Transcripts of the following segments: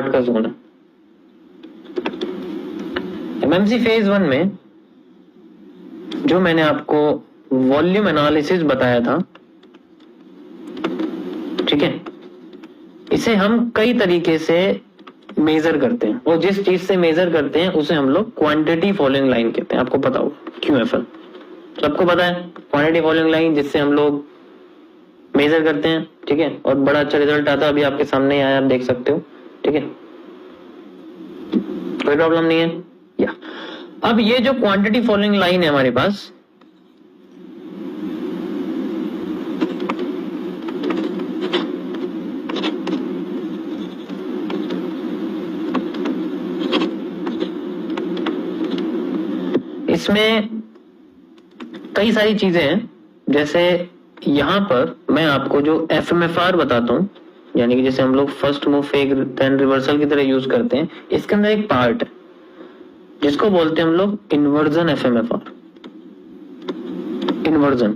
Chart का zone है। MMC phase 1 में जो मैंने आपको वॉल्यूम एनालिसिस बताया था, ठीक है, इसे हम कई तरीके से मेजर करते हैं और जिस चीज से मेजर करते हैं उसे हम लोग क्वांटिटी फॉलोइंग लाइन कहते हैं। आपको पता होगा QFL, सबको पता है क्वांटिटी फॉलोइंग लाइन, जिससे हम लोग मेजर करते हैं, ठीक है, और बड़ा अच्छा रिजल्ट आता है। अभी आपके सामने आया, आप देख सकते हो, ठीक है, कोई प्रॉब्लम नहीं है। या अब ये जो क्वांटिटी फॉलोइंग लाइन है हमारे पास, इसमें कई सारी चीजें हैं। जैसे यहां पर मैं आपको जो FMFR बताता हूं, यानी कि जैसे हम लोग first move fake then reversal की तरह यूज करते हैं, इसके अंदर एक पार्ट है जिसको बोलते हैं हम लोग इन्वर्जन FMFR, इन्वर्जन,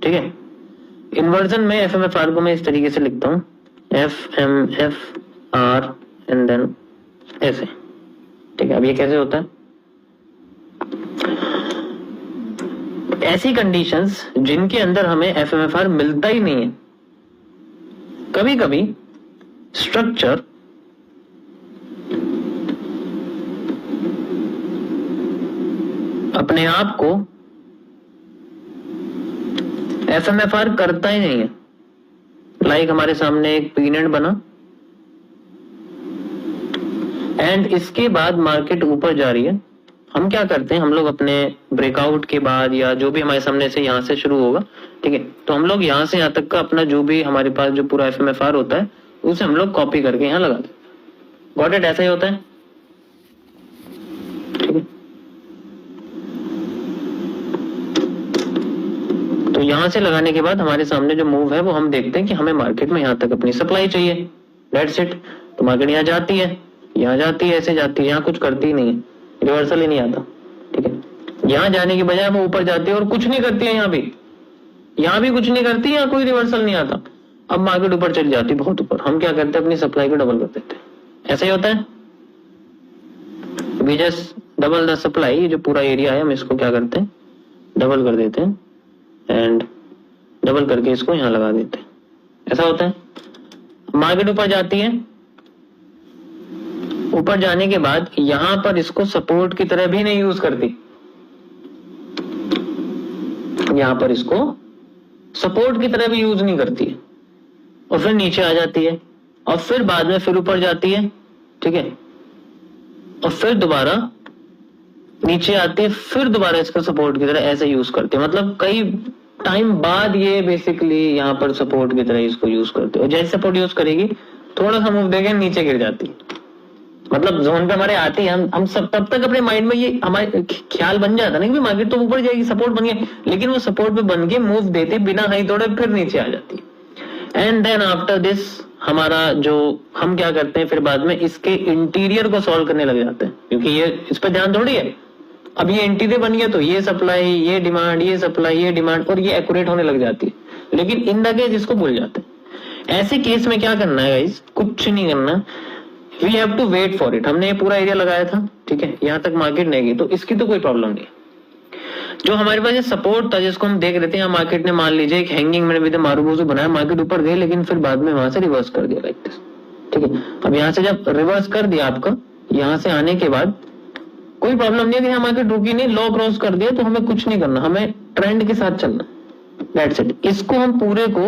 ठीक है। इन्वर्जन में FMFR को मैं इस तरीके से लिखता हूं, FMFR एंड देन ऐसे, ठीक है। अब ये कैसे होता है? ऐसी कंडीशंस जिनके अंदर हमें FMFR मिलता ही नहीं है, कभी कभी स्ट्रक्चर अपने आप को FMFR करता ही नहीं है। लाइक हमारे सामने एक पीनट बना एंड इसके बाद मार्केट ऊपर जा रही है, हम क्या करते हैं, हम लोग अपने ब्रेकआउट के बाद या जो भी हमारे सामने से यहां से शुरू होगा, ठीक है, तो हम लोग यहां से यहां तक का अपना जो भी हमारे पास जो पूरा FMFR होता है उसे हम लोग कॉपी करके यहां लगा देते हैं। Got it? ऐसा ही होता है, ठीक है। तो यहां से लगाने के बाद हमारे सामने जो मूव है वो हम देखते हैं कि हमें मार्केट में यहां तक अपनी सप्लाई चाहिए, दैट्स इट। तो मार्केट यहां जाती है, यहां जाती है, ऐसे जाती है, यहां कुछ करती ही नहीं है, रिवर्सल ही नहीं आता, ठीक है। यहां जाने की बजाय वो ऊपर जाती है और कुछ नहीं करती है, यहां भी कुछ नहीं करती, यहां कोई रिवर्सल नहीं आता। अब मार्केट ऊपर चली जाती है, बहुत ऊपर, हम क्या करते हैं, अपनी सप्लाई को डबल कर देते हैं। ऐसा ही होता है, we just double the supply. ये जो पूरा एरिया है हम इसको क्या करते हैं, डबल कर देते हैं एंड डबल करके इसको यहां लगा देते हैं। ऐसा होता है। मार्केट ऊपर जाती है, ऊपर जाने के बाद यहां पर इसको सपोर्ट की तरह भी नहीं यूज करती, यहां पर इसको सपोर्ट की तरह भी यूज नहीं करती है, और फिर नीचे आ जाती है और फिर बाद में फिर ऊपर जाती है, ठीक है, और फिर दोबारा नीचे आती है, फिर दोबारा इसको सपोर्ट की तरह ऐसे यूज करती है। मतलब कई टाइम बाद ये बेसिकली यहां पर सपोर्ट की तरह इसको यूज करते हैं, और जैसे सपोर्ट यूज करेगी थोड़ा सा मूव देंगे नीचे गिर जाती है। मतलब जोन पे हमारे आती है, हम सब तब तक अपने माइंड में ये हमारे ख्याल बन जाता ना कि मार्केट तो ऊपर जाएगी, सपोर्ट बन गया, लेकिन वो सपोर्ट पे बन के मूव देते बिना हाई तोड़े फिर नीचे आ जाती है। एंड देन आफ्टर दिस हमारा जो हम क्या करते हैं, फिर बाद में इसके इंटीरियर को सॉल्व करने लग जाते हैं, क्योंकि ये इस पर ध्यान थोड़ी है। अब ये इंटीरियर बन गया तो ये सप्लाई, ये डिमांड, ये सप्लाई, ये डिमांड, और ये एक्यूरेट होने लग जाती है, लेकिन इन द केस इसको भूल जाते हैं। ऐसे केस में क्या करना है गाइस, कुछ नहीं करना, we have to wait for it. हमने ये पूरा एरिया लगाया था, ठीक है, यहां तक मार्केट नहीं गई तो इसकी तो कोई प्रॉब्लम नहीं। जो हमारे पास ये सपोर्ट था जिसको हम देख रहे थे, मार्केट ने मान लीजिए एक हैंगिंग में भी मारूबूजू बनाया, मार्केट ऊपर गई लेकिन फिर बाद में वहां से रिवर्स कर दिया लाइक दिस, ठीक है। अब यहां से जब रिवर्स कर दिया आपका, यहां से आने के बाद कोई प्रॉब्लम नहीं है कि यहाँ मार्केट रुकी नहीं, लो क्रॉस कर दिया, तो हमें कुछ नहीं करना, हमें ट्रेंड के साथ चलना, दैट्स इट। इसको हम पूरे को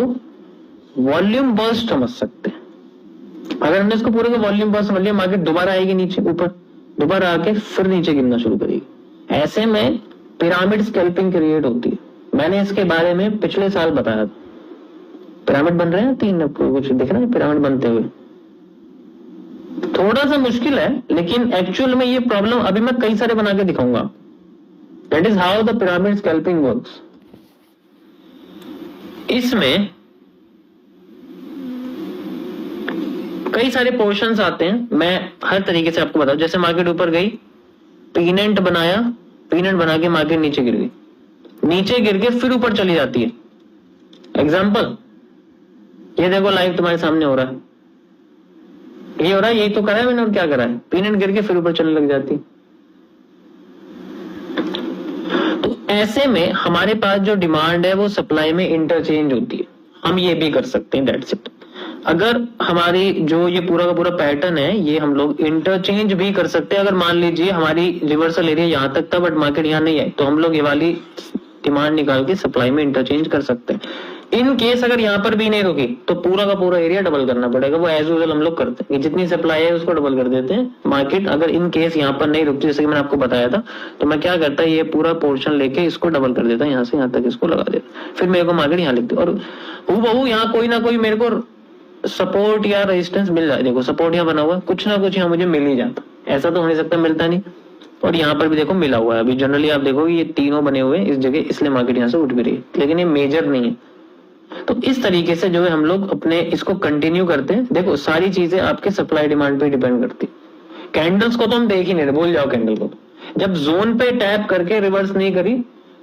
वॉल्यूम बर्स्ट समझ सकते हैं। अगर हमने इसको पूरे को वॉल्यूम बर्स्ट समझ लिया, मार्केट दोबारा आएगी नीचे, ऊपर दोबारा आके फिर नीचे गिरना शुरू करेगी। ऐसे में पिरामिड स्कैल्पिंग क्रिएट होती है। मैंने इसके बारे में पिछले साल बताया था। पिरामिड बन रहे हैं 3, कुछ दिख रहा है पिरामिड बनते हुए, थोड़ा सा मुश्किल है, लेकिन एक्चुअल में ये प्रॉब्लम अभी मैं कई सारे बना के दिखाऊंगा। That is how the pyramid scalping works. इसमें कई सारे पोर्शंस आते हैं, मैं हर तरीके से आपको बताऊं। जैसे मार्केट ऊपर गई, पीनेंट बनाया, पीनेंट बना के मार्केट नीचे गिर गई, नीचे गिर के फिर ऊपर चली जाती है। एग्जांपल ये देखो, लाइव तुम्हारे सामने हो रहा है, ये हो रहा है, यही तो करा है मैंने, और क्या करा है, पिन एंड गिर के फिर ऊपर चलने लग जाती। तो ऐसे में हमारे पास जो डिमांड है वो सप्लाई में इंटरचेंज होती है, हम ये भी कर सकते हैं, दैट्स इट। अगर हमारी जो ये पूरा का पूरा पैटर्न है ये हम लोग इंटरचेंज भी कर सकते हैं। अगर मान लीजिए हमारी रिवर्सल एरिया यहाँ तक था बट मार्केट यहाँ नहीं आई, तो हम लोग ये वाली डिमांड निकाल के सप्लाई में इंटरचेंज कर सकते हैं। इन केस अगर यहाँ पर भी नहीं रुकी तो पूरा का पूरा एरिया डबल करना पड़ेगा, वो एज यूजुअल हम लोग करते हैं, जितनी सप्लाई है उसको डबल कर देते हैं। मार्केट अगर इन केस यहाँ पर नहीं रुकती, जैसे कि मैंने आपको बताया था, तो मैं क्या करता है, ये पूरा पोर्शन लेके इसको डबल कर देता, यहाँ से यहाँ तक इसको लगा देता, फिर मेरे को मार्केट यहाँ लिखती, और हूबहू यहाँ कोई ना कोई मेरे को सपोर्ट या रेजिस्टेंस मिल जाए। देखो सपोर्ट यहाँ बना हुआ है, कुछ ना कुछ यहाँ मुझे मिल ही जाता, ऐसा तो हो नहीं सकता मिलता नहीं। और यहाँ पर भी देखो मिला हुआ है, अभी जनरली आप देखोगे ये तीनों बने हुए हैं इस जगह, इसलिए मार्केट यहाँ से उठ भी रही है, लेकिन ये मेजर नहीं है। तो इस तरीके से जो है हम लोग अपने इसको कंटिन्यू करते हैं। देखो सारी चीजें आपके सप्लाई डिमांड पे डिपेंड करती। कैंडल्स को तो हम देख ही नहीं रहे, भूल जाओ कैंडल को। जब जोन पे टैप करके रिवर्स नहीं करी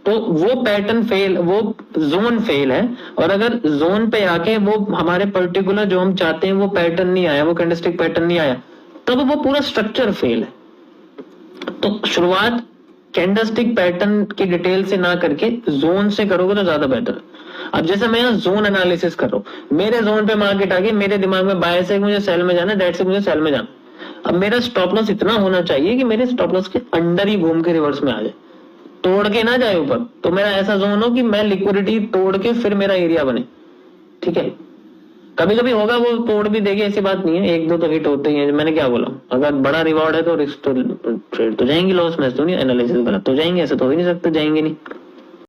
तो वो पैटर्न फेल, वो जोन फेल है। और अगर जोन पे आके वो हमारे पर्टिकुलर जो हम चाहते हैं वो पैटर्न नहीं आया, वो कैंडलस्टिक पैटर्न नहीं आया, तब वो पूरा स्ट्रक्चर फेल है। तो शुरुआत कैंडलस्टिक पैटर्न की डिटेल से ना करके जोन से करोगे तो ज्यादा बेटर। अब जैसे मैं यहाँ जोन एनालिसिस कर रहा हूँ, मेरे जोन पे मार्केट आ गई, मेरे दिमाग में बाय से मुझे सेल में जाना, डेट से मुझे सेल में जाना। अब मेरा स्टॉप लॉस इतना होना चाहिए कि मेरे स्टॉप लॉस के अंडर ही घूम के रिवर्स में आ जाए, तोड़ के ना जाए ऊपर। तो मेरा ऐसा जोन हो कि मैं लिक्विडिटी तोड़ के फिर मेरा एरिया बने, ठीक है। कभी कभी होगा वो तोड़ भी देगी, ऐसी बात नहीं है, एक दो तो हिट होते ही है। मैंने क्या बोला, अगर बड़ा रिवॉर्ड है तो रिस्क तो ट्रेड तो जाएंगे, लॉस में तो नहीं, एनालिसिस गलत तो जाएंगे, ऐसे तो हो ही नहीं सकते, जाएंगे नहीं।